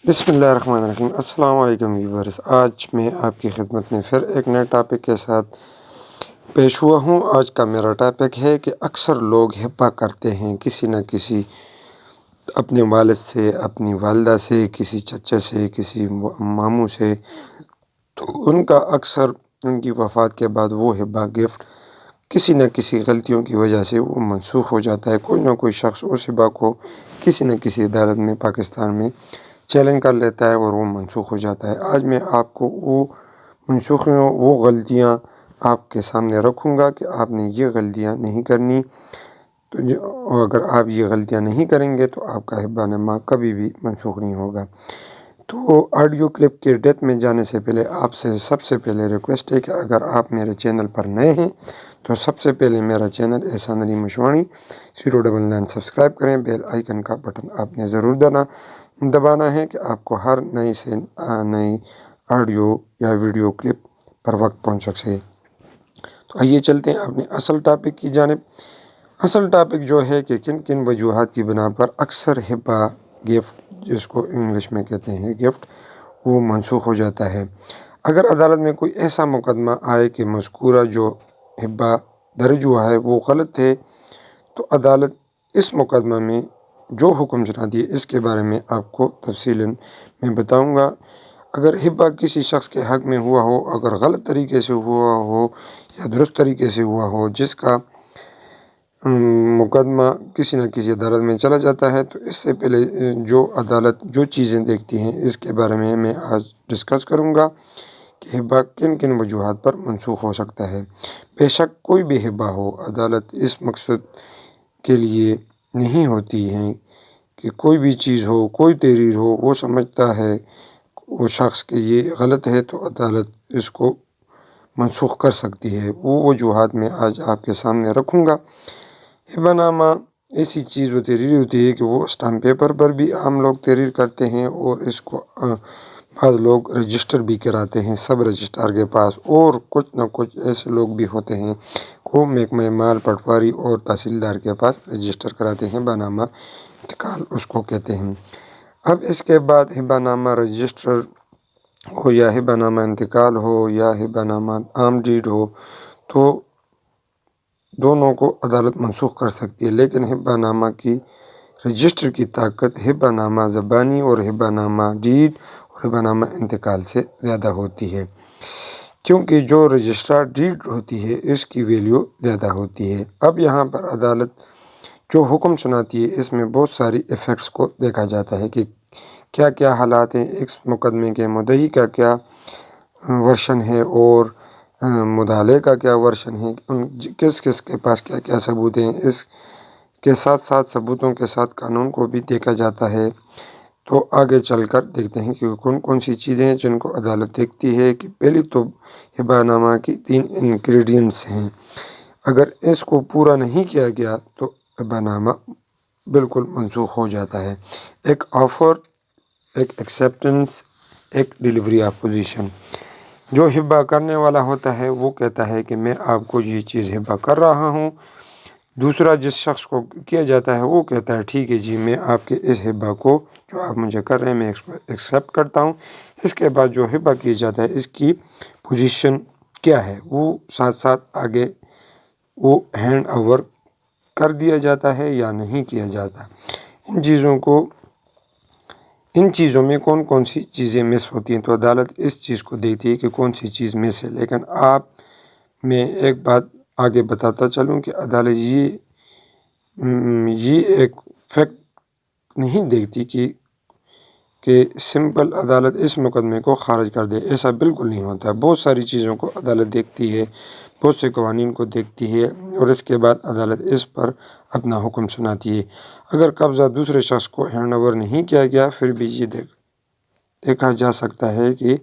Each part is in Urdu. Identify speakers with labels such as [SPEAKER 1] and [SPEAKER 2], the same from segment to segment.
[SPEAKER 1] بسم اللہ الرحمن الرحیم۔ السلام علیکم ویورز، آج میں آپ کی خدمت میں پھر ایک نئے ٹاپک کے ساتھ پیش ہوا ہوں۔ آج کا میرا ٹاپک ہے کہ اکثر لوگ ہبہ کرتے ہیں کسی نہ کسی، اپنے والد سے، اپنی والدہ سے، کسی چچا سے، کسی ماموں سے، تو ان کا اکثر ان کی وفات کے بعد وہ ہبہ گفٹ کسی نہ کسی غلطیوں کی وجہ سے وہ منسوخ ہو جاتا ہے۔ کوئی نہ کوئی شخص اس ہبہ کو کسی نہ کسی عدالت میں پاکستان میں چیلنج کر لیتا ہے اور وہ منسوخ ہو جاتا ہے۔ آج میں آپ کو وہ منسوخیوں، وہ غلطیاں آپ کے سامنے رکھوں گا کہ آپ نے یہ غلطیاں نہیں کرنی، تو اگر آپ یہ غلطیاں نہیں کریں گے تو آپ کا ہبہ نامہ کبھی بھی منسوخ نہیں ہوگا۔ تو آڈیو کلپ کے ڈیپتھ میں جانے سے پہلے آپ سے سب سے پہلے ریکویسٹ ہے کہ اگر آپ میرے چینل پر نئے ہیں تو سب سے پہلے میرا چینل احسان علی مشواڑی 099 سبسکرائب کریں۔ بیل آئیکن کا بٹن آپ نے ضرور دبانا ہے کہ آپ کو ہر نئی سے نئی آڈیو یا ویڈیو کلپ پر وقت پہنچ سکے۔ تو آئیے چلتے ہیں اپنے اصل ٹاپک کی جانب۔ اصل ٹاپک جو ہے کہ کن کن وجوہات کی بنا پر اکثر ہبہ گفٹ، جس کو انگلش میں کہتے ہیں گفٹ، وہ منسوخ ہو جاتا ہے۔ اگر عدالت میں کوئی ایسا مقدمہ آئے کہ مذکورہ جو ہبہ درج ہوا ہے وہ غلط ہے، تو عدالت اس مقدمہ میں جو حکم سناتی ہے اس کے بارے میں آپ کو تفصیلاً میں بتاؤں گا۔ اگر ہبہ کسی شخص کے حق میں ہوا ہو، اگر غلط طریقے سے ہوا ہو یا درست طریقے سے ہوا ہو، جس کا مقدمہ کسی نہ کسی عدالت میں چلا جاتا ہے، تو اس سے پہلے جو عدالت جو چیزیں دیکھتی ہیں اس کے بارے میں آج ڈسکس کروں گا کہ ہبہ کن کن وجوہات پر منسوخ ہو سکتا ہے۔ بے شک کوئی بھی ہبہ ہو، عدالت اس مقصد کے لیے نہیں ہوتی ہے کہ کوئی بھی چیز ہو، کوئی تحریر ہو، وہ سمجھتا ہے وہ شخص کہ یہ غلط ہے تو عدالت اس کو منسوخ کر سکتی ہے۔ وہ وجوہات میں آج آپ کے سامنے رکھوں گا۔ ہبہ نامہ ایسی چیز و تحریر ہوتی ہے کہ وہ اسٹامپ پیپر پر بھی عام لوگ تحریر کرتے ہیں، اور اس کو بعض لوگ رجسٹر بھی کراتے ہیں سب رجسٹرار کے پاس، اور کچھ نہ کچھ ایسے لوگ بھی ہوتے ہیں وہ محکمہ مال پٹواری اور تحصیلدار کے پاس رجسٹر کراتے ہیں۔ ہبہ نامہ انتقال اس کو کہتے ہیں۔ اب اس کے بعد ہبہ نامہ رجسٹر ہو یا ہبہ نامہ انتقال ہو یا ہبہ نامہ عام ڈیڈ ہو، تو دونوں کو عدالت منسوخ کر سکتی ہے، لیکن ہبہ نامہ کی رجسٹر کی طاقت ہبہ نامہ زبانی اور ہبہ نامہ ڈیڈ اور ہبہ نامہ انتقال سے زیادہ ہوتی ہے، کیونکہ جو رجسٹرار ڈیڈ ہوتی ہے اس کی ویلیو زیادہ ہوتی ہے۔ اب یہاں پر عدالت جو حکم سناتی ہے اس میں بہت ساری ایفیکٹس کو دیکھا جاتا ہے کہ کیا کیا حالات ہیں، اس مقدمے کے مدعی کا کیا ورشن ہے اور مدعلے کا کیا ورشن ہے، کس کس کے پاس کیا کیا ثبوت ہیں، اس کے ساتھ ساتھ ثبوتوں کے ساتھ قانون کو بھی دیکھا جاتا ہے۔ تو آگے چل کر دیکھتے ہیں کہ کون کون سی چیزیں ہیں جن کو عدالت دیکھتی ہے۔ کہ پہلی تو ہبہ نامہ کی 3 انگریڈینٹس ہیں، اگر اس کو پورا نہیں کیا گیا تو ہبہ نامہ بالکل منسوخ ہو جاتا ہے۔ ایک آفر، ایک ایکسیپٹنس، ایک ڈیلیوری آف پوزیشن۔ جو ہبہ کرنے والا ہوتا ہے وہ کہتا ہے کہ میں آپ کو یہ چیز ہبہ کر رہا ہوں، دوسرا جس شخص کو کیا جاتا ہے وہ کہتا ہے ٹھیک ہے جی، میں آپ کے اس ہبہ کو جو آپ مجھے کر رہے ہیں میں اس کو ایکسیپٹ کرتا ہوں۔ اس کے بعد جو ہبہ کیا جاتا ہے اس کی پوزیشن کیا ہے وہ ساتھ ساتھ آگے وہ ہینڈ اوور کر دیا جاتا ہے یا نہیں کیا جاتا۔ ان چیزوں میں کون کون سی چیزیں مس ہوتی ہیں، تو عدالت اس چیز کو دیکھتی ہے کہ کون سی چیز مس ہے۔ لیکن آپ میں ایک بات آگے بتاتا چلوں کہ عدالت یہ ایک فیکٹ نہیں دیکھتی کہ سمپل عدالت اس مقدمے کو خارج کر دے، ایسا بالکل نہیں ہوتا۔ بہت ساری چیزوں کو عدالت دیکھتی ہے، بہت سے قوانین کو دیکھتی ہے، اور اس کے بعد عدالت اس پر اپنا حکم سناتی ہے۔ اگر قبضہ دوسرے شخص کو ہینڈ اوور نہیں کیا گیا پھر بھی یہ دیکھا جا سکتا ہے کہ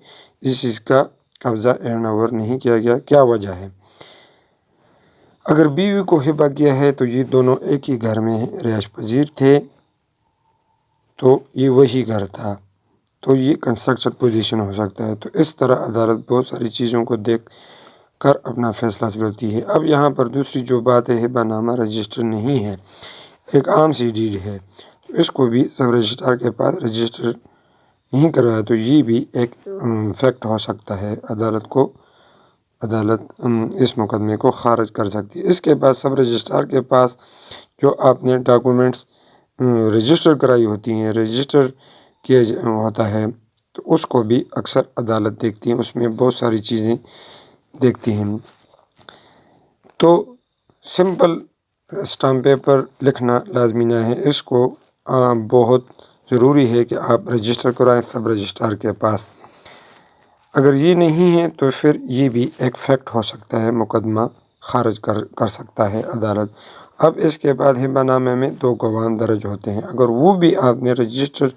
[SPEAKER 1] اس چیز کا قبضہ ہینڈ اوور نہیں کیا گیا، کیا وجہ ہے۔ اگر بیوی کو ہبہ کیا ہے تو یہ دونوں ایک ہی گھر میں رہائش پذیر تھے، تو یہ وہی گھر تھا، تو یہ کنسٹرکشن پوزیشن ہو سکتا ہے۔ تو اس طرح عدالت بہت ساری چیزوں کو دیکھ کر اپنا فیصلہ سناتی ہے۔ اب یہاں پر دوسری جو بات ہے، ہبہ نامہ رجسٹر نہیں ہے، ایک عام سی ڈیڈ ہے، تو اس کو بھی سب رجسٹرار کے پاس رجسٹر نہیں کروایا تو یہ بھی ایک فیکٹ ہو سکتا ہے، عدالت اس مقدمے کو خارج کر سکتی ہے۔ اس کے بعد سب رجسٹرار کے پاس جو آپ نے ڈاکومنٹس رجسٹر کرائی ہوتی ہیں، رجسٹر کیا ہوتا ہے، تو اس کو بھی اکثر عدالت دیکھتی ہے، اس میں بہت ساری چیزیں دیکھتی ہیں۔ تو سمپل اسٹامپ پیپر لکھنا لازمی نہ ہے، اس کو بہت ضروری ہے کہ آپ رجسٹر کرائیں سب رجسٹرار کے پاس۔ اگر یہ نہیں ہے تو پھر یہ بھی ایک فیکٹ ہو سکتا ہے، مقدمہ خارج کر سکتا ہے عدالت۔ اب اس کے بعد ہبہ نامے میں 2 گواہ درج ہوتے ہیں، اگر وہ بھی آپ نے رجسٹر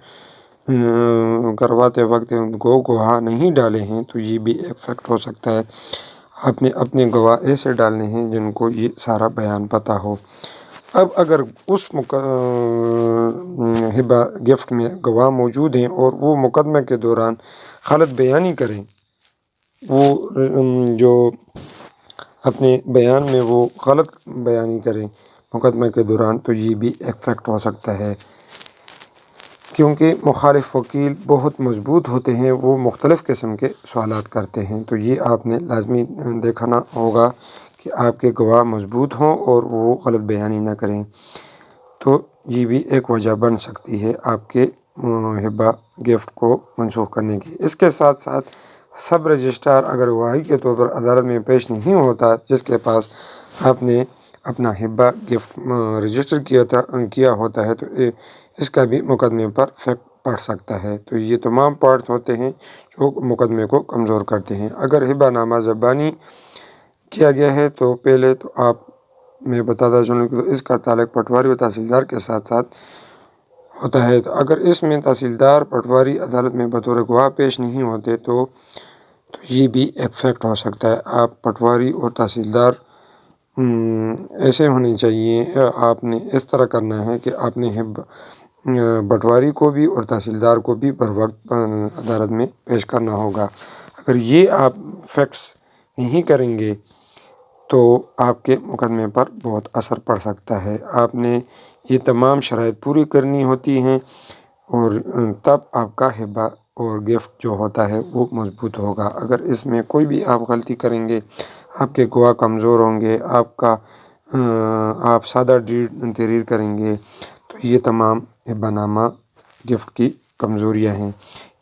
[SPEAKER 1] کرواتے وقت گواہ نہیں ڈالے ہیں تو یہ بھی ایک فیکٹ ہو سکتا ہے۔ آپ نے اپنے گواہ ایسے ڈالنے ہیں جن کو یہ سارا بیان پتہ ہو۔ اب اگر اس ہبہ گفٹ میں گواہ موجود ہیں اور وہ مقدمے کے دوران غلط بیانی کریں، وہ جو اپنے بیان میں وہ غلط بیانی کریں مقدمے کے دوران، تو یہ بھی ایک فیکٹ ہو سکتا ہے، کیونکہ مخالف وکیل بہت مضبوط ہوتے ہیں، وہ مختلف قسم کے سوالات کرتے ہیں، تو یہ آپ نے لازمی دیکھنا ہوگا کہ آپ کے گواہ مضبوط ہوں اور وہ غلط بیانی نہ کریں، تو یہ بھی ایک وجہ بن سکتی ہے آپ کے ہبہ گفٹ کو منسوخ کرنے کی۔ اس کے ساتھ ساتھ سب رجسٹرار اگر گواہی کے طور پر عدالت میں پیش نہیں ہوتا، جس کے پاس آپ نے اپنا ہبہ گفٹ رجسٹر کیا ہوتا ہے، تو اس کا بھی مقدمے پر فیکٹ پڑ سکتا ہے۔ تو یہ تمام پارٹس ہوتے ہیں جو مقدمے کو کمزور کرتے ہیں۔ اگر ہبہ نامہ زبانی کیا گیا ہے تو پہلے تو آپ میں بتاتا چلوں کہ اس کا تعلق پٹواری اور تحصیلدار کے ساتھ ساتھ ہوتا ہے، تو اگر اس میں تحصیلدار پٹواری عدالت میں بطور گواہ پیش نہیں ہوتے تو یہ بھی ایک فیکٹ ہو سکتا ہے۔ آپ پٹواری اور تحصیلدار ایسے ہونے چاہیے، آپ نے اس طرح کرنا ہے کہ آپ نے پٹواری کو بھی اور تحصیلدار کو بھی بر وقت عدالت میں پیش کرنا ہوگا۔ اگر یہ آپ فیکٹس نہیں کریں گے تو آپ کے مقدمے پر بہت اثر پڑ سکتا ہے۔ آپ نے یہ تمام شرائط پوری کرنی ہوتی ہیں اور تب آپ کا ہبہ اور گفٹ جو ہوتا ہے وہ مضبوط ہوگا۔ اگر اس میں کوئی بھی آپ غلطی کریں گے، آپ کے گواہ کمزور ہوں گے، آپ سادہ ڈیڈ تحریر کریں گے، تو یہ تمام ہبہ نامہ گفٹ کی کمزوریاں ہیں،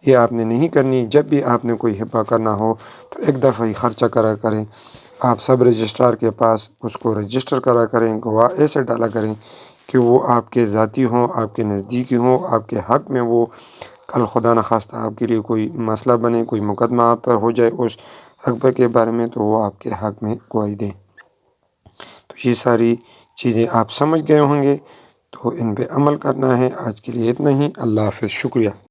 [SPEAKER 1] یہ آپ نے نہیں کرنی۔ جب بھی آپ نے کوئی ہبہ کرنا ہو تو ایک دفعہ ہی خرچہ کرا کریں، آپ سب رجسٹرار کے پاس اس کو رجسٹر کرا کریں، گواہ ایسے ڈالا کریں کہ وہ آپ کے ذاتی ہوں، آپ کے نزدیکی ہوں، آپ کے حق میں وہ کل خدا نخواستہ آپ کے لیے کوئی مسئلہ بنے، کوئی مقدمہ آپ پر ہو جائے اس رقبے کے بارے میں، تو وہ آپ کے حق میں گواہی دیں۔ تو یہ ساری چیزیں آپ سمجھ گئے ہوں گے، تو ان پہ عمل کرنا ہے۔ آج کے لیے اتنا ہی، اللہ حافظ، شکریہ۔